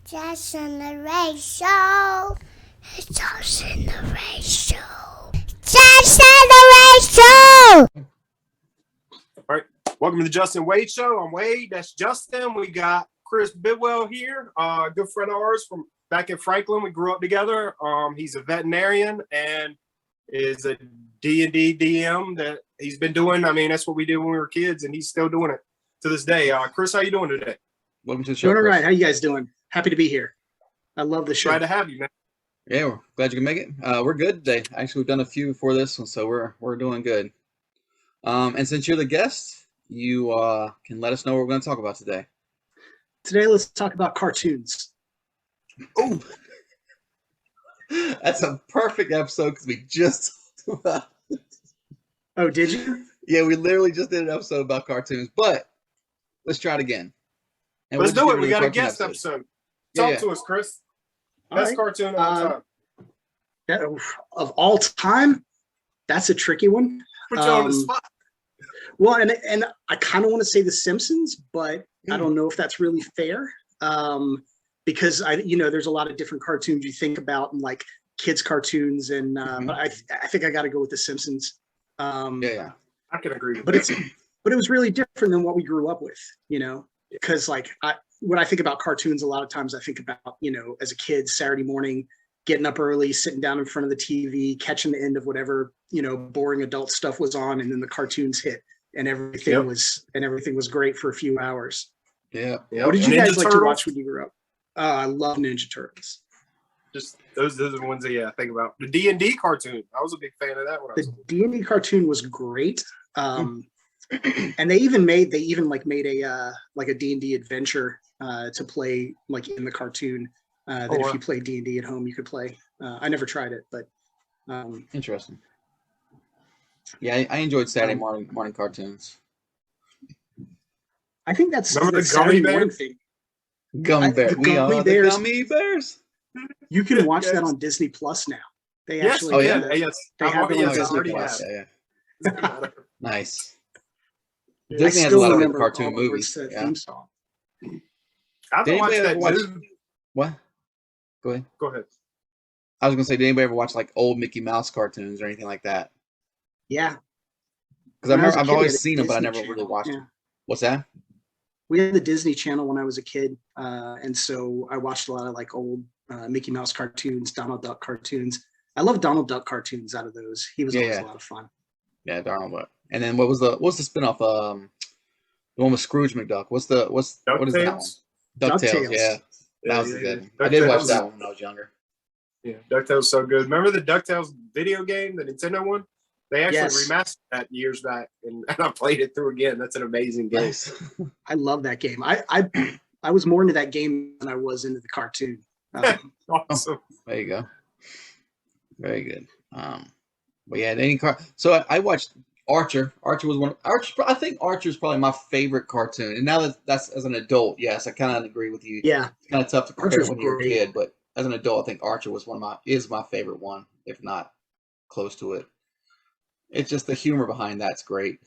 Just in the race show. It's just in the race show. Just in the race show. All right. Welcome to the Justin Wade Show. I'm Wade. That's Justin. We got Chris Bidwell here, a good friend of ours from back in Franklin. We grew up together. He's a veterinarian and is a D&D DM that he's been doing. I mean, that's what we did when we were kids, and he's still doing it to this day. Chris, how you doing today? Welcome to the show. Doing all Chris. right. How you guys doing? Happy to be here. I love the show. Glad to have you, man. Yeah, we're glad you can make it. We're good today. Actually, we've done a few before this one, so we're doing good. And since you're the guest, you can let us know what we're going to talk about today. Today, let's talk about cartoons. Oh, that's a perfect episode because we just talked about it. Oh, did you? Yeah, we literally just did an episode about cartoons, but let's try it again. And Let's do it. do We got a cartoon guest episode. Yeah, Talk to us, Chris. All Best right. cartoon of all time. Of all time, that's a tricky one. Put you on the spot. Well, and I kind of want to say The Simpsons, but I don't know if that's really fair. Because there's a lot of different cartoons you think about, and like kids cartoons, and but I think I got to go with The Simpsons. Yeah. I can agree with But that. but it was really different than what we grew up with, because like when I think about cartoons, a lot of times I think about, as a kid, Saturday morning, getting up early, sitting down in front of the TV, catching the end of whatever, boring adult stuff was on, and then the cartoons hit, and everything was great for a few hours. Yeah. What did you Ninja guys like to Turtles? watch when you grew up? I love Ninja Turtles. Just those are the ones that I think about. The D&D cartoon. I was a big fan of that when I was The D&D cartoon was great. And they even made a D&D adventure to play like in the cartoon if you play D&D at home you could play. I never tried it, but Interesting. Yeah, I enjoyed Saturday morning cartoons. I think that's Remember the the Gummy Saturday morning Bears? thing. Gummy Bears. the We Gummy are Bears. the Gummy Bears. You can watch Yes. that on Disney Plus now. They Yes, actually Oh, yeah? yes. They have it on yes, I Disney already Plus. have. Yeah. Nice. Yeah. Disney has a still lot of good remember cartoon all the words movies. to that Yeah. theme song. I haven't Did watched anybody that ever watch- new. What? Go ahead. Go ahead. I was gonna say, did anybody ever watch like old Mickey Mouse cartoons or anything like that? Yeah. Because When I was a I've kid, we always had a seen them, but I Disney never really Channel. watched Yeah. them. What's that? We had the Disney Channel when I was a kid, and so I watched a lot of like old Mickey Mouse cartoons, Donald Duck cartoons. I love Donald Duck cartoons out of those. He was always a lot of fun. Yeah, Darnold. What? And then what was the spinoff? The one with Scrooge McDuck. What is that one? DuckTales? DuckTales. Yeah, that was a good one. I did watch that one when I was younger. Yeah, DuckTales so good. Remember the DuckTales video game, the Nintendo one? They actually Yes. remastered that years back, and I played it through again. That's an amazing game. Nice. I love that game. I was more into that game than I was into the cartoon. Awesome. There you go. Very good. But yeah, any car. So I watched Archer. Archer was one. I think Archer is probably my favorite cartoon. And now that's as an adult, yes, I kind of agree with you. Yeah. It's kind of tough to compare Archer's when you're a great. kid, but as an adult, I think Archer was is my favorite one, if not close to it. It's just the humor behind that's great.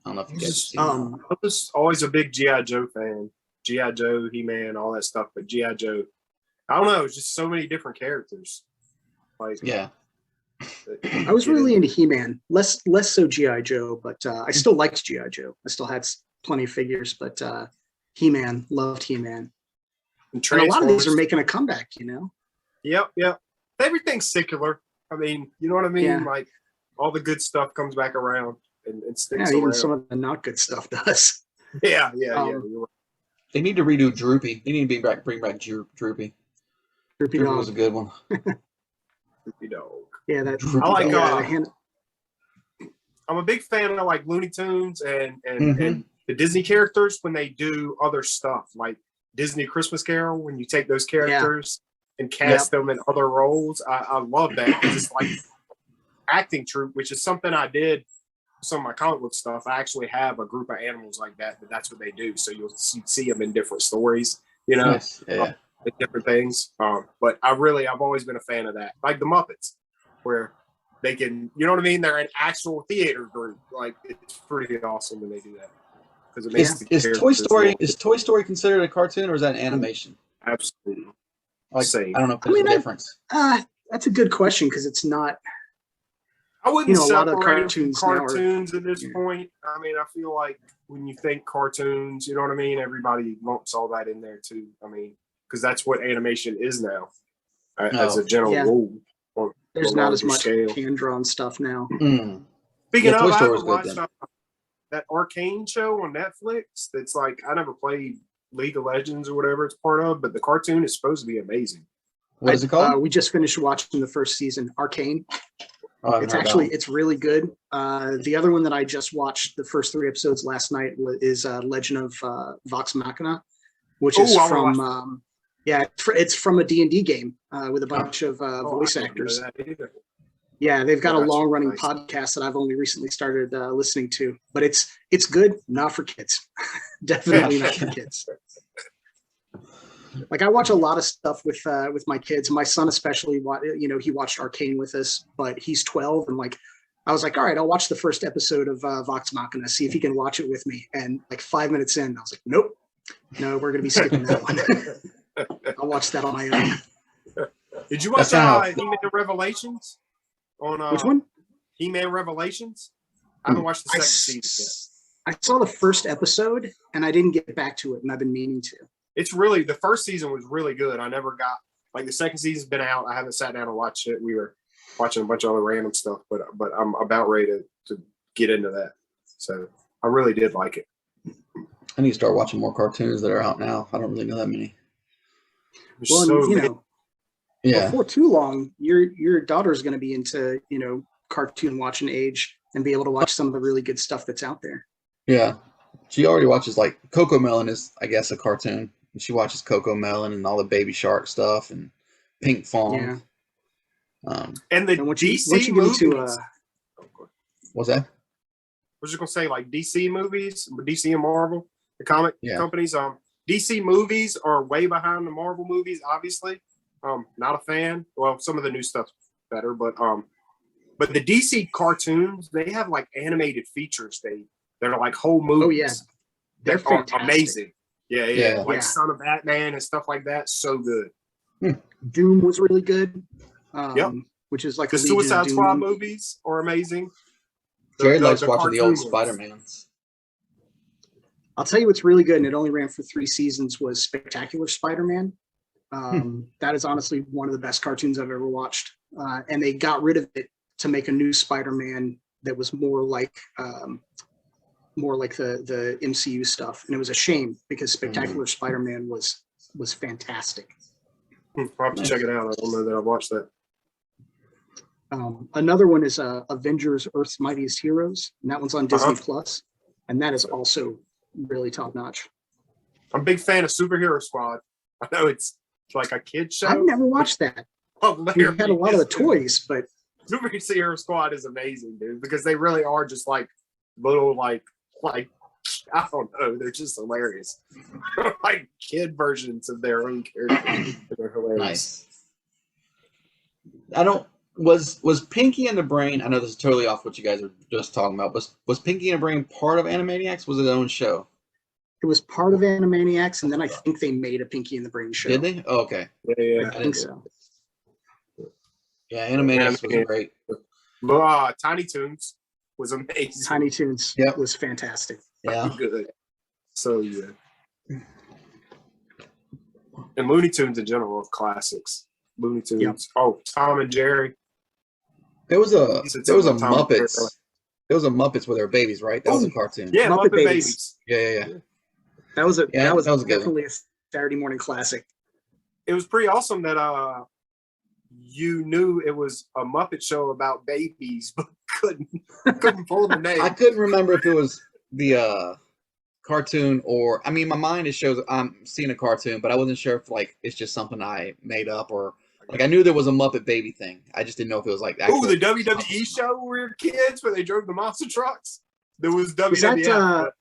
I don't know if you guys have seen that. I was always a big G.I. Joe fan. G.I. Joe, He-Man, all that stuff. But G.I. Joe, I don't know. It's just so many different characters. Like, Yeah. I was really into He-Man, less so G.I. Joe, but I still liked G.I. Joe. I still had plenty of figures, but He-Man, loved He-Man. And And a lot of these are Transformers. making a comeback, Yep. Everything's secular. I mean, you know what I mean? Yeah. Like, all the good stuff comes back around and sticks Yeah, even around. some of the not good stuff does. Yeah. Um, You're right. They need to redo Droopy. They need to bring back Droopy. Droopy Droopy was a dog. good one. Droopy dog. Yeah, that. Droopy I like, dog. the hand- I'm a big fan of like Looney Tunes and Mhm. the Disney characters when they do other stuff, like Disney Christmas Carol, when you take those characters and cast them in other roles. I love that because it's like acting troupe, which is something I did some of my comic book stuff. I actually have a group of animals like that, but that's what they do. So you'll see them in different stories, Nice. Yeah. with different things. But I've always been a fan of that, like the Muppets, where they can, you know what I mean? They're an actual theater group. Like, it's pretty awesome when they do that because it makes the Is Toy characters Story more- is Toy Story considered a cartoon or is that an animation? Absolutely. Like, Same. I don't know if there's a difference. That's a good question because it's not. I wouldn't A lot of separate them from cartoons now are- cartoons at this point. I mean, I feel like when you think cartoons, you know what I mean? Everybody lumps all that in there too. I mean, because that's what animation is now, as a general Yeah. rule. On There's a not as larger much scale. hand-drawn stuff now. Mm. Speaking Yeah, Toy of, I Story was haven't good watched then. that Arcane show on Netflix. That's like, I never played League of Legends or whatever it's part of, but the cartoon is supposed to be amazing. What is it called? We just finished watching the first season, Arcane. Oh, I've It's heard that actually one. it's really good. The other one that I just watched the first 3 episodes last night is Legend of Vox Machina, which is I wanna from it's from a D&D game with a bunch of voice I didn't know actors. that either. Yeah, they've got Oh, a that's long running nice. podcast that I've only recently started listening to, but it's good, not for kids. Definitely not for kids. Like I watch a lot of stuff with my kids. My son especially, he watched Arcane with us, but he's 12, and like I was like, all right, I'll watch the first episode of Vox Machina, see if he can watch it with me. And like 5 minutes in, I was like, nope, no, we're gonna be skipping that one. I'll watch that on my own. Did you watch That's He-Man Revelations? On Which one? He-Man Revelations? I haven't watched the second season yet. I saw the first episode and I didn't get back to it, and I've been meaning to. It's really, the first season was really good. I never got, like, the second season's been out. I haven't sat down and watched it. We were watching a bunch of other random stuff, but I'm about ready to get into that. So I really did like it. I need to start watching more cartoons that are out now. I don't really know that many. There's Well, so and, many. Yeah. before too long, your daughter's going to be into cartoon watching age and be able to watch some of the really good stuff that's out there. Yeah. She already watches, like, Coco Melon is, I guess, a cartoon. And she watches Coco Melon and all the Baby Shark stuff and Pink Fong. Yeah. And the And once DC you get movies. into What's that? I was just gonna say, like, DC movies, DC and Marvel, the comic companies. DC movies are way behind the Marvel movies, obviously. Not a fan. Well, some of the new stuff's better, but the DC cartoons, they have like animated features. They're like whole movies. Oh yeah, they're that are fantastic. amazing. Yeah. Like Yeah. Son of Batman and stuff like that. So good. Doom was really good. Yep. Which is like The a Legion of Suicide Doom. Squad movies are amazing. Jared likes watching the old cartoon ones. Spider-Mans. I'll tell you what's really good, and it only ran for 3 seasons, was Spectacular Spider-Man. That is honestly one of the best cartoons I've ever watched. And they got rid of it to make a new Spider-Man that was more like the MCU stuff. And it was a shame because Spectacular Spider-Man was fantastic. I'll have to check it out. I don't know that I've watched that. Another one is Avengers: Earth's Mightiest Heroes, and that one's on Disney Plus, and that is also really top notch. I'm a big fan of Superhero Squad. I know it's like a kid show. I've never watched that. We had a lot of the toys, but Superhero Squad is amazing, dude, because they really are just like little like I don't know, they're just hilarious. Like kid versions of their own characters. They're hilarious. Nice. Was Pinky and the Brain, I know this is totally off what you guys were just talking about, was Pinky and the Brain part of Animaniacs? Was it their own show? it was part of Animaniacs, and then I think they made a Pinky and the Brain show. Did they? Oh, okay. Yeah. I think so. Yeah, Animaniacs was great. Tiny Toons was amazing. Tiny Toons was fantastic. Yeah. Good. So good. And Looney Tunes in general are classics. Looney Tunes. Yep. Oh, Tom and Jerry. There was a Tom and Jerry. Muppets. There was a Muppets where they were babies, right? That was a cartoon. Yeah, Muppet Muppet Babies. Babies. Yeah. That was that was a good definitely a Saturday morning classic. It was pretty awesome that you knew it was a Muppet show about babies, but couldn't pull the name. I couldn't remember if it was the cartoon or, I mean, my mind it shows I'm seeing a cartoon, but I wasn't sure if like it's just something I made up or like I knew there was a Muppet Baby thing. I just didn't know if it was like Oh, the WWE show where we were kids where they drove the monster trucks. There was WWF.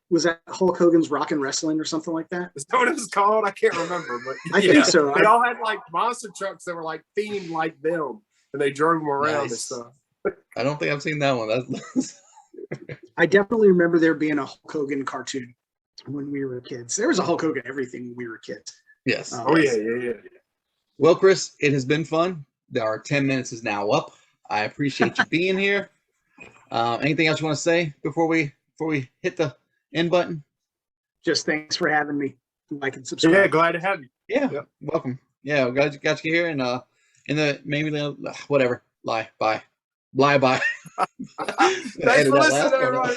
Was that Hulk Hogan's Rock and Wrestling or something like that? Is that what it was called? I can't remember, but I think so. They all had like monster trucks that were like themed like them, and they drove them around and stuff. I don't think I've seen that one. That's I definitely remember there being a Hulk Hogan cartoon when we were kids. There was a Hulk Hogan everything when we were kids. Yes. Oh yes. yeah. Well, Chris, it has been fun. Our 10 minutes is now up. I appreciate you being here. Anything else you want to say before we hit the end button? Just thanks for having me. Like and subscribe. Yeah, glad to have you. Yeah, Yep. welcome. Yeah, we got you here, and in the maybe whatever. Bye. Thanks for listening, everybody.